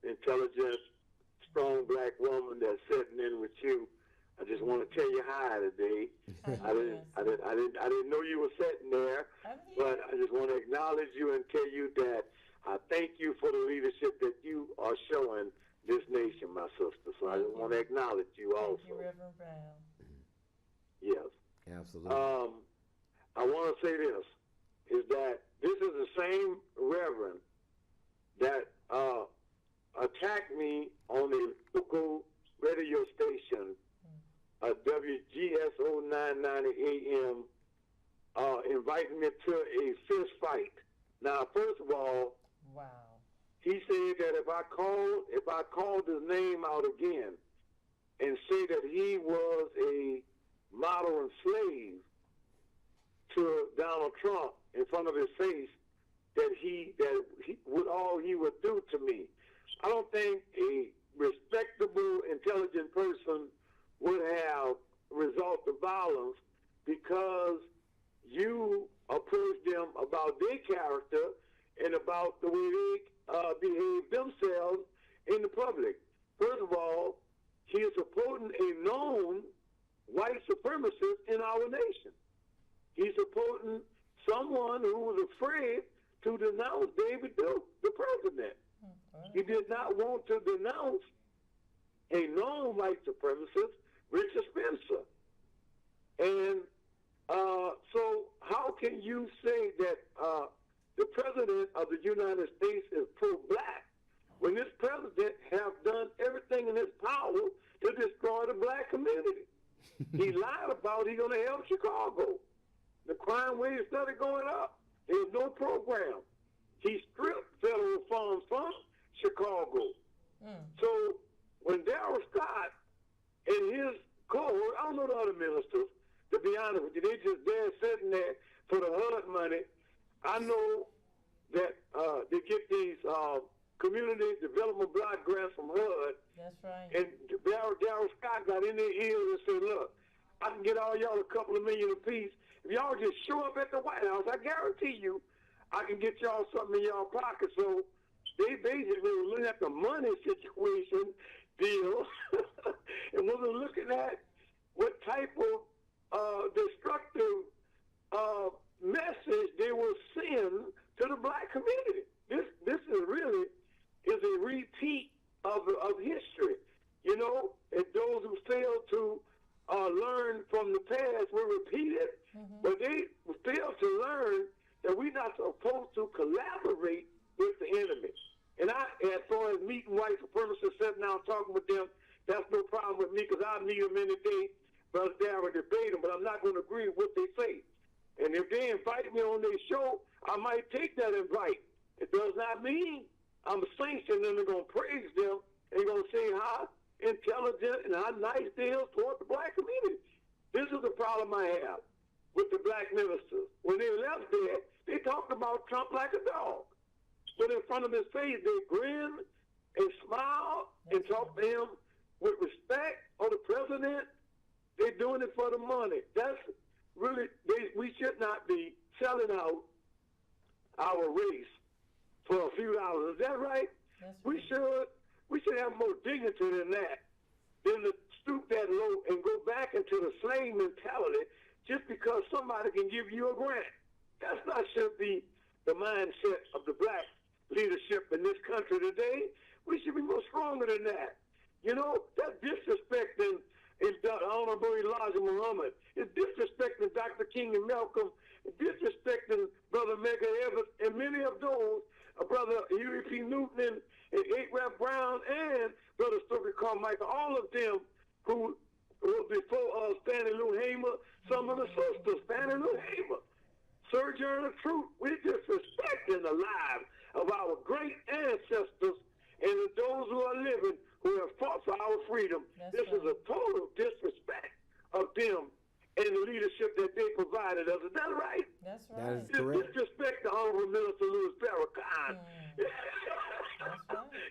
Speaker 13: intelligent, strong black woman that's sitting in with you. I just want to tell you hi today. I didn't know you were sitting there, but I just want to acknowledge you and tell you that I thank you for the leadership that you are showing this nation, my sister. So I just want to acknowledge you also.
Speaker 6: Thank you, Reverend Brown.
Speaker 13: Yes.
Speaker 5: Absolutely.
Speaker 13: I want to say this, is that this is the same Reverend that attacked me on a local radio station, WGSO 990 AM, inviting me to a fist fight. Now, first of all, he said that if I called his name out again and say that he was a model and slave to Donald Trump in front of his face, that he would all he would do to me. I don't think a respectable, intelligent person would have resort to violence because you approach them about their character and about the way they behave themselves in the public. First of all, he is supporting a known white supremacist in our nation. He's supporting someone who was afraid to denounce David Duke, the president. He did not want to denounce a known white supremacist, Richard Spencer. And so how can you say that the president of the United States is pro-black when this president has done everything in his power to destroy the black community? He lied about he's going to help Chicago. The crime rate started going up. There's no program. He stripped federal funds from Chicago. So when Darrell Scott and his cohort, I don't know the other ministers, to be honest with you, they just there sitting there for the HUD money. I know that they get these community development block grants from HUD.
Speaker 6: That's right.
Speaker 13: And Darrell Scott got in their ears and said, look, I can get all y'all a couple of million apiece. If y'all just show up at the White House, I guarantee you, I can get y'all something in y'all pocket. So they basically were looking at the money situation deal and wasn't looking at what type of destructive message they will send to the black community. This is really a repeat of history, you know. And those who fail to learn from the past will repeat it, but they fail to learn that we're not supposed to collaborate with the enemy. And as far as meeting white supremacists, sitting down talking with them, that's no problem with me because I'll meet them any day, Brother Darrell, debate them, but I'm not going to agree with what they say. And if they invite me on their show, I might take that invite. It does not mean I'm sanctioning them and going to praise them and going to say how intelligent and how nice they are toward the black community. This is the problem I have with the black ministers. When they left there, they talked about Trump like a dog. But in front of his face, they grin and smile and talk to him with respect, or the president. They're doing it for the money. That's really, we should not be selling out our race for a few dollars. Is that right? We should have more dignity than that, than to stoop that low and go back into the slave mentality just because somebody can give you a grant. That's not should be the mindset of the black leadership in this country today. We should be more stronger than that. You know, that's disrespecting Honorable Elijah Muhammad. It's disrespecting Dr. King and Malcolm. It's disrespecting Brother Medgar Evers and many of those, Brother Huey P. Newton and A. Brown and Brother Stokely Carmichael, all of them who were before Fannie Lou Hamer, some of the sisters, Fannie Lou Hamer, Sojourner Truth. We're disrespecting the lives of our great ancestors and those who are living, who have fought for our freedom. This is a total disrespect of them and the leadership that they provided us. Is that right?
Speaker 6: That's right.
Speaker 5: That is correct.
Speaker 13: Disrespect the Honorable Minister Louis Farrakhan.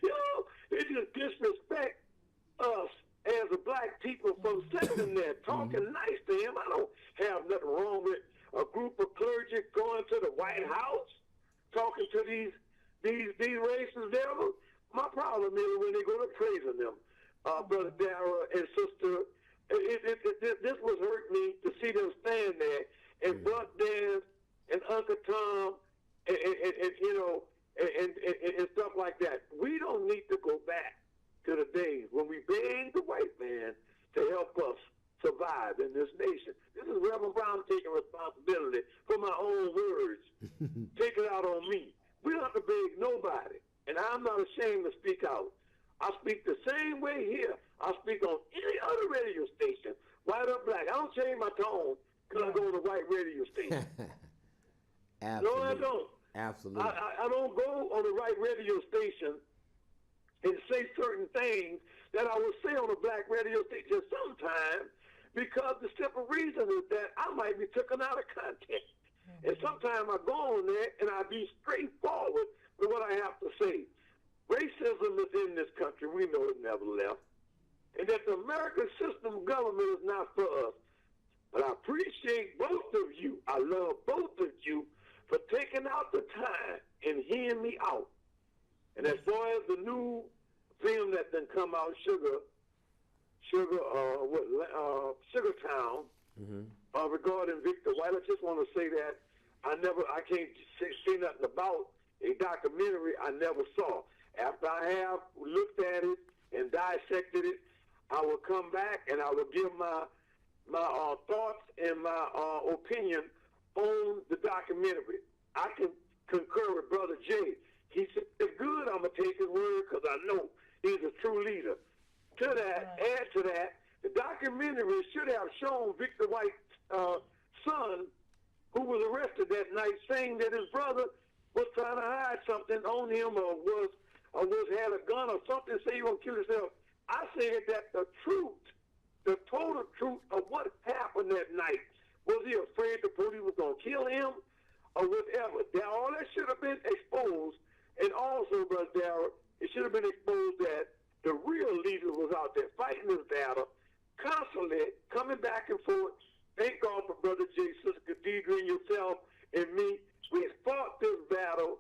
Speaker 13: You know, they just disrespect us as a black people from sitting there talking nice to him. I don't have nothing wrong with a group of clergy going to the White House, talking to these racist devils. My problem is when they go to praising them, Brother Darrell and Sister. This was hurt me to see them stand there and butt dance and Uncle Tom and you know and stuff like that. We don't need to go back to the days when we begged the white man to help us survive in this nation. This is Reverend Brown taking responsibility for my own words. Take it out on me. We don't have to beg nobody. And I'm not ashamed to speak out. I speak the same way here. I speak on any other radio station, white or black. I don't change my tone because I go on a white radio station. No, I don't.
Speaker 5: Absolutely.
Speaker 13: I don't go on the right radio station and say certain things that I would say on a black radio station sometimes, because the simple reason is that I might be taken out of context. And sometimes I go on there and I be straightforward with what I have to say. Racism is in this country. We know it never left. And that the American system of government is not for us. But I appreciate both of you. I love both of you for taking out the time and hearing me out. And as far as the new film that then come out, Sugar Town, regarding Victor White, I just want to say that I can't say nothing about a documentary I never saw. After I have looked at it and dissected it, I will come back and I will give my thoughts and my opinion on the documentary. I can concur with Brother Jay. He said, it's good, I'm going to take his word because I know he's a true leader. To that, add to that, the documentary should have shown Victor White's son, who was arrested that night, saying that his brother was trying to hide something on him or had a gun or something, say he was going to kill himself. I said that the truth, the total truth of what happened that night, was he afraid the police was going to kill him or whatever? All that should have been exposed. And also, Brother Darrell, it should have been exposed that the real leader was out there fighting this battle, constantly coming back and forth. Thank God for Brother Jay, Sister Khadidra, and yourself and me. We fought this battle,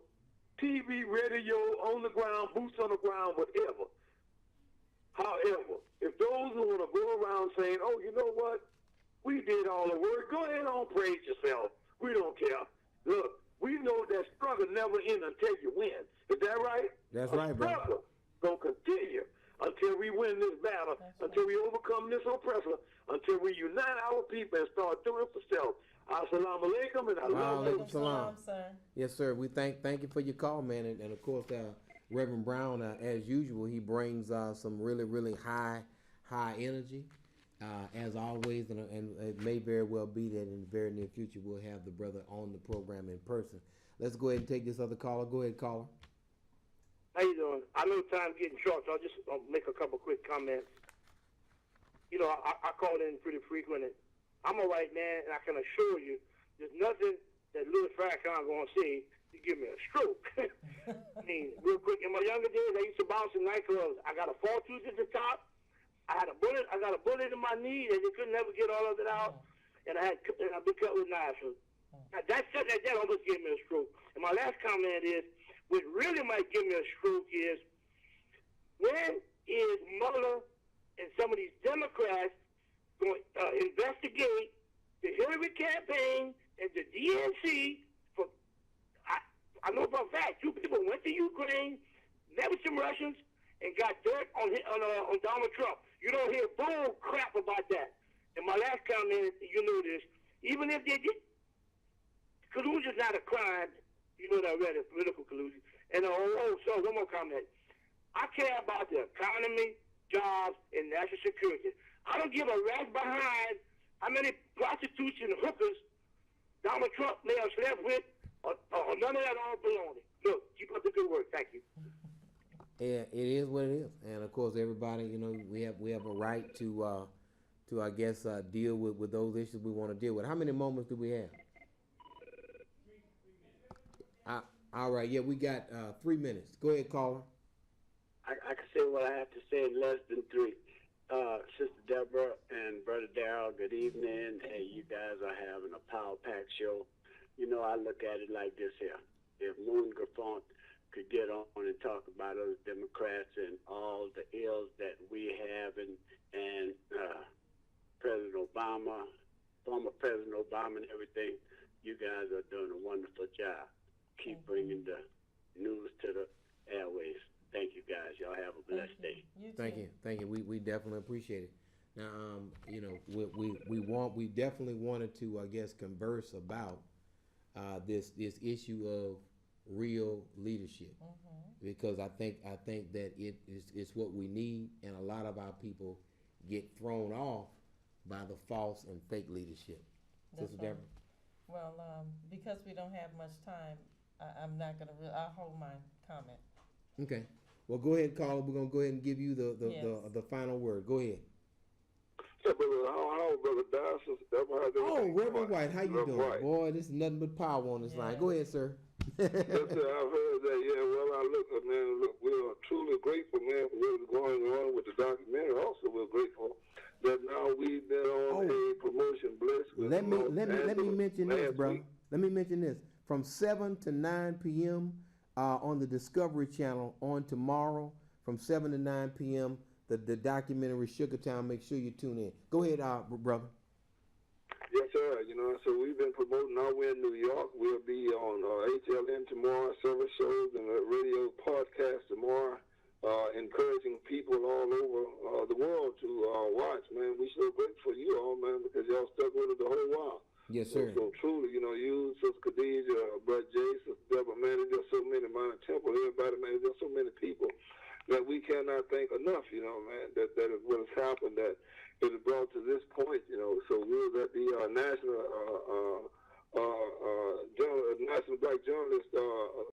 Speaker 13: TV, radio, on the ground, boots on the ground, whatever. However, if those who want to go around saying, oh, you know what, we did all the work, go ahead on, praise yourself. We don't care. Look, we know that struggle never ends until you win. Is that right?
Speaker 5: That's right, bro.
Speaker 13: Struggle going to continue until we win this battle, until we overcome this oppressor, until we unite our people and start doing it for self. Assalamu alaikum, and I love you.
Speaker 5: Salam. Yes, sir. We thank you for your call, man. And of course, Reverend Brown, as usual, he brings some really, really high energy, as always. And it may very well be that in the very near future we'll have the brother on the program in person. Let's go ahead and take this other caller. Go ahead, caller.
Speaker 14: How you doing? I know time's getting short, so I'll just make a couple quick comments. You know, I call in pretty frequent, and I'm a white man, and I can assure you there's nothing that LUS Fiber going to say to give me a stroke. I mean, real quick, in my younger days, I used to bounce in nightclubs. I got a fall tooth at the top. I got a bullet in my knee, and they could never get all of it out. And I've been cut with knives. So that almost gave me a stroke. And my last comment is, what really might give me a stroke is, when is Mueller and some of these Democrats going to investigate the Hillary campaign and the DNC? I know for a fact 2 people went to Ukraine, met with some Russians, and got dirt on Donald Trump. You don't hear bull crap about that. And my last comment, you know this, even if they did, collusion's not a crime. You know that already, political collusion. And so one more comment. I care about the economy, jobs, and national security. I don't give a rat's behind how many prostitutes and hookers Donald Trump may have slept with, or none of that all baloney. Look, keep up the good work. Thank you.
Speaker 5: Yeah, it is what it is, and of course, everybody, you know, we have a right to I guess deal with those issues we want to deal with. How many moments do we have? All right, yeah, we got 3 minutes. Go ahead, caller.
Speaker 15: I can say what I have to say in less than 3. Sister Deborah and Brother Darrell, good evening. Hey, you guys are having a power pack show. You know, I look at it like this here. If Moon Griffon could get on and talk about those Democrats and all the ills that we have and President Obama, former President Obama and everything, you guys are doing a wonderful job. Keep bringing the news to the airways. Thank you, guys. Y'all have a blessed day.
Speaker 5: Thank you. We definitely appreciate it. Now, you know, we definitely wanted to, I guess, converse about this issue of real leadership, because I think that it's what we need, and a lot of our people get thrown off by the false and fake leadership.
Speaker 6: That's
Speaker 5: Sister
Speaker 6: right.
Speaker 5: Deborah?
Speaker 6: Well, because we don't have much time, I'm not gonna. I'll hold my comment.
Speaker 5: Okay. Well, go ahead, caller. We're gonna go ahead and give you
Speaker 6: Yes.
Speaker 5: the final word. Go ahead.
Speaker 13: Yeah, brother Dyson,
Speaker 5: Oh, Reverend White, how you
Speaker 13: Reverend
Speaker 5: doing?
Speaker 13: White.
Speaker 5: Boy, this is nothing but power on this line. Go ahead, sir.
Speaker 13: Yes, sir, I've heard that. Yeah, well, we are truly grateful, man, for what is going on with the documentary. Also, we're grateful that now we've been on a promotion blitz. With
Speaker 5: Let me mention this, brother. Let me mention this. From 7 to 9 p.m. On the Discovery Channel on tomorrow, from 7 to 9 p.m. The documentary Sugartown. Make sure you tune in. Go ahead, brother.
Speaker 13: Yes, sir. So we've been promoting. Now we're in New York. We'll be on HLN tomorrow, service shows, and a radio podcast tomorrow, encouraging people all over the world to watch, man. We so grateful for you all, man, because y'all stuck with us the whole while.
Speaker 5: Yes, sir.
Speaker 13: So truly, you, Sister Khadijah, Brother Jay, Sister Deborah, man, there's just so many, man, Temple, everybody, man, there's so many people that we cannot thank enough, man, that is what has happened, that it has brought to this point, So we was at the National Black Journalist